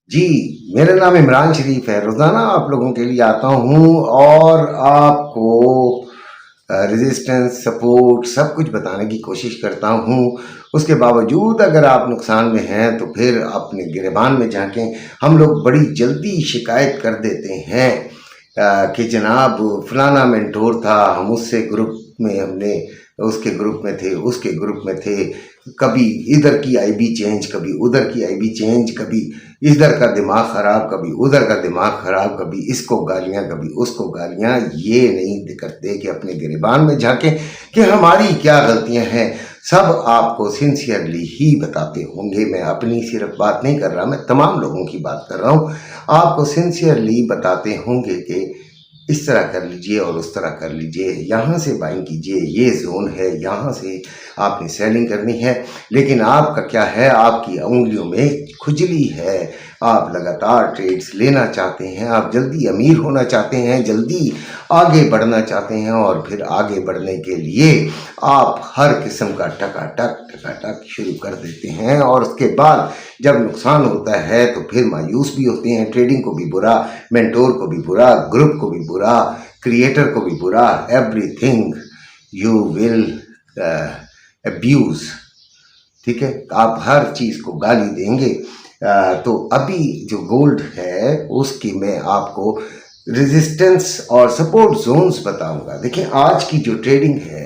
जी, मेरा नाम इमरान शरीफ है। रोज़ाना आप लोगों के लिए आता हूँ और आपको रेजिस्टेंस, सपोर्ट सब कुछ बताने की कोशिश करता हूँ। उसके बावजूद अगर आप नुकसान में हैं तो फिर अपने गिरबान में झाँकें। हम लोग बड़ी जल्दी शिकायत कर देते हैं कि जनाब फलाना मेंटोर था, हम उससे ग्रुप में हमने उसके ग्रुप में थे, उसके ग्रुप में थे, कभी इधर की आईबी चेंज, कभी उधर की आईबी चेंज, कभी इधर का दिमाग ख़राब, कभी उधर का दिमाग ख़राब, कभी इसको गालियाँ, कभी उसको गालियाँ। ये नहीं करते कि अपने गिरबान में झाँकें कि हमारी क्या गलतियाँ हैं। सब आपको सिंसियरली ही बताते होंगे। मैं अपनी सिर्फ बात नहीं कर रहा, मैं तमाम लोगों की बात कर रहा हूँ। आपको सिंसियरली बताते होंगे कि इस तरह कर लीजिए और उस तरह कर लीजिए, यहाँ से बाइंग कीजिए, ये जोन है, यहाँ से आपने सेलिंग करनी है। लेकिन आपका क्या है, आपकी उंगलियों में खुजली है, आप लगातार ट्रेड्स लेना चाहते हैं, आप जल्दी अमीर होना चाहते हैं, जल्दी आगे बढ़ना चाहते हैं और फिर आगे बढ़ने के लिए आप हर किस्म का टकाटक शुरू कर देते हैं और उसके बाद जब नुकसान होता है तो फिर मायूस भी होते हैं। ट्रेडिंग को भी बुरा, मेंटोर को भी बुरा, ग्रुप को भी बुरा, क्रिएटर को भी बुरा, एवरीथिंग यू विल अब्यूज़। ठीक है, आप हर चीज़ को गाली देंगे। तो अभी जो गोल्ड है उसकी मैं आपको रेजिस्टेंस और सपोर्ट जोन्स बताऊंगा। देखिए आज की जो ट्रेडिंग है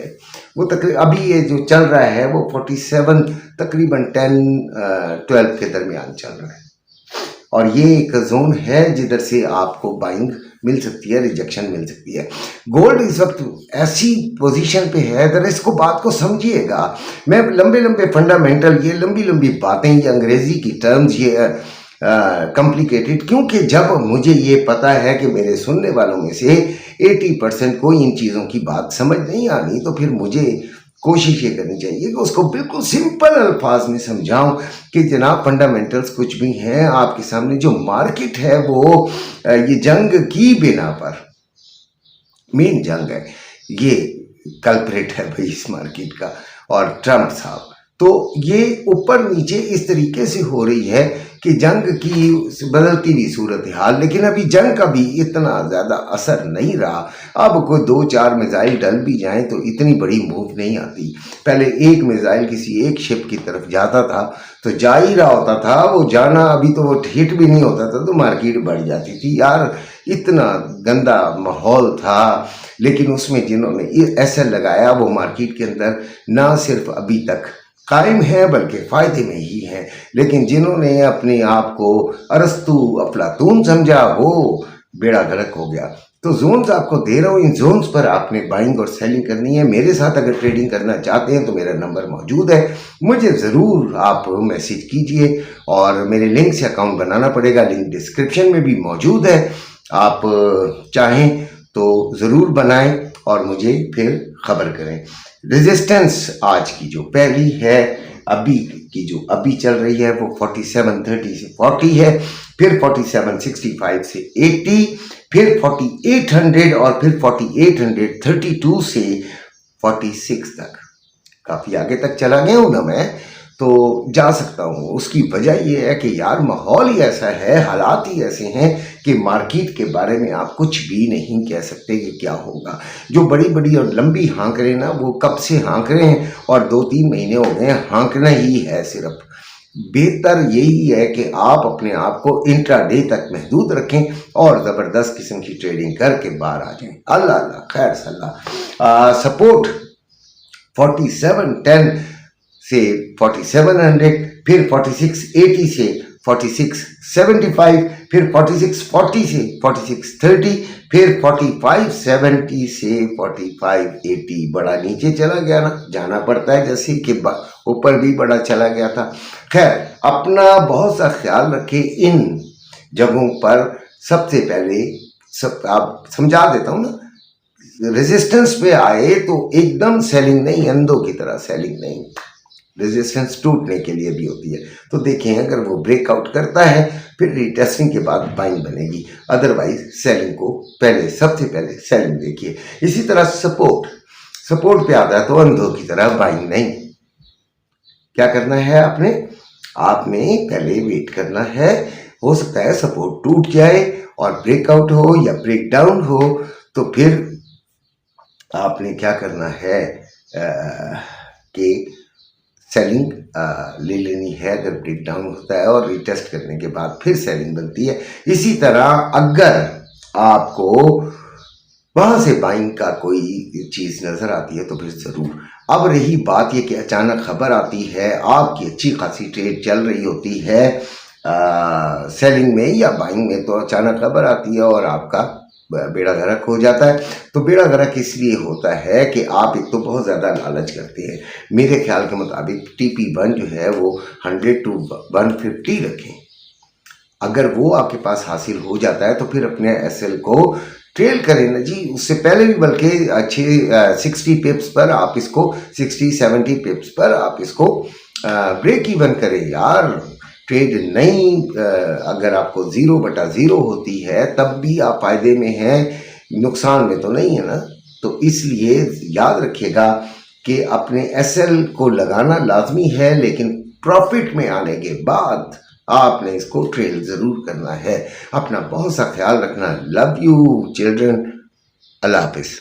वो अभी ये जो चल रहा है वो 47 तकरीबन 10-12 के दरमियान चल रहा है और ये एक जोन है जिधर से आपको बाइंग मिल सकती है, रिजेक्शन मिल सकती है। गोल्ड इस वक्त ऐसी पोजीशन पे है, अगर इसको बात को समझिएगा। मैं लंबे फंडामेंटल, ये लंबी बातें, ये अंग्रेजी की टर्म्स, ये कॉम्प्लिकेटेड, क्योंकि जब मुझे ये पता है कि मेरे सुनने वालों में से 80% को इन चीज़ों की बात समझ नहीं आनी, तो फिर मुझे कोशिश ये करनी चाहिए कि उसको बिल्कुल सिंपल अल्फाज में समझाऊं कि जनाब फंडामेंटल्स कुछ भी हैं आपके सामने। जो मार्केट है वो ये जंग की बिना पर मेन जंग है, ये कल्प्रिट है भाई इस मार्केट का और ट्रम्प साहब। तो ये ऊपर नीचे इस तरीके से हो रही है कि जंग की बदलती हुई सूरत हाल, लेकिन अभी जंग का भी इतना ज़्यादा असर नहीं रहा। अब कोई 2-4 मिसाइल डल भी जाएं तो इतनी बड़ी मूव नहीं आती। पहले एक मिसाइल किसी एक शिप की तरफ जाता था तो जा ही रहा होता था, वो जाना, अभी तो वो हिट भी नहीं होता था तो मार्केट बढ़ जाती थी। यार इतना गंदा माहौल था, लेकिन उसमें जिन्होंने ऐसा लगाया वो मार्केट के अंदर ना सिर्फ अभी तक कायम है बल्कि फ़ायदे में ही हैं। लेकिन जिन्होंने अपने आप को अरस्तू अफलातून समझा वो बेड़ा गर्क हो गया। तो जोन्स आपको दे रहा हूँ, इन जोन्स पर आपने बाइंग और सेलिंग करनी है। मेरे साथ अगर ट्रेडिंग करना चाहते हैं तो मेरा नंबर मौजूद है, मुझे ज़रूर आप मैसेज कीजिए और मेरे लिंक से अकाउंट बनाना पड़ेगा, लिंक डिस्क्रिप्शन में भी मौजूद है। आप चाहें तो ज़रूर बनाएं और मुझे फिर खबर करें। रेजिस्टेंस आज की जो पहली है, अभी की जो अभी चल रही है वो 4730 से 40 है, फिर 4765 से 80, फिर 4800 और फिर 4832 से 46 तक। काफ़ी आगे तक चला गया हूँ ना मैं, तो जा सकता हूँ। उसकी वजह यह है कि यार माहौल ही ऐसा है, हालात ही ऐसे हैं कि मार्केट के बारे में आप कुछ भी नहीं कह सकते कि क्या होगा। जो बड़ी और लंबी हाँक रहे हैं ना, वो कब से हाँक रहे हैं और 2-3 महीने हो गए हैं, हाँकना ही है सिर्फ। बेहतर यही है कि आप अपने आप को इंट्राडे तक महदूद रखें और ज़बरदस्त किस्म की ट्रेडिंग करके बाहर आ जाएं। अल्लाह अल्लाह खैर सल्ला। सपोर्ट 4710 से 4700, फिर 4680 से 4675, फिर 4640 से 4630, फिर 4570 से 4580। बड़ा नीचे चला गया ना, जाना पड़ता है, जैसे कि ऊपर भी बड़ा चला गया था। खैर अपना बहुत सा ख्याल रखें इन जगहों पर। सबसे पहले आप समझा देता हूँ ना, रेजिस्टेंस पे आए तो एकदम सेलिंग नहीं, अंधों की तरह सेलिंग नहीं, रेजिस्टेंस टूटने के लिए भी होती है। तो देखें अगर वो ब्रेकआउट करता है फिर रीटेस्टिंग के बाद बाइंग बनेगी, अदरवाइज सेलिंग को पहले, सबसे पहले सेलिंग देखिए। इसी तरह सपोर्ट पे आता है तो अंधों की तरह बाइंग नहीं। क्या करना है आपने पहले वेट करना है हो सकता है सपोर्ट टूट जाए और ब्रेकआउट हो या ब्रेक डाउन हो, तो फिर आपने क्या करना है कि सेलिंग ले लेनी है अगर ब्रेक डाउन होता है, और रीटेस्ट करने के बाद फिर सेलिंग बनती है। इसी तरह अगर आपको वहाँ से बाइंग का कोई चीज़ नज़र आती है तो फिर ज़रूर। अब रही बात ये कि अचानक खबर आती है, आपकी अच्छी खासी ट्रेड चल रही होती है सेलिंग में या बाइंग में, तो अचानक खबर आती है और आपका बेड़ा गर्क हो जाता है। तो बेड़ा गर्क इसलिए होता है कि आप एक तो बहुत ज़्यादा लालच करते हैं। मेरे ख्याल के मुताबिक TP1 जो है वो 100 to 150 रखें। अगर वो आपके पास हासिल हो जाता है तो फिर अपने SL को ट्रेल करें ना जी, उससे पहले भी बल्कि अच्छे 60 पिप्स पर आप इसको 60-70 पिप्स पर आप इसको ब्रेक इवन करें यार। ट्रेड नहीं अगर आपको 0/0 होती है तब भी आप फायदे में हैं, नुकसान में तो नहीं है ना। तो इसलिए याद रखिएगा कि अपने SL को लगाना लाजमी है, लेकिन प्रॉफिट में आने के बाद आपने इसको ट्रेल ज़रूर करना है। अपना बहुत सा ख्याल रखना। Love you children. अल्लाह हाफिज़।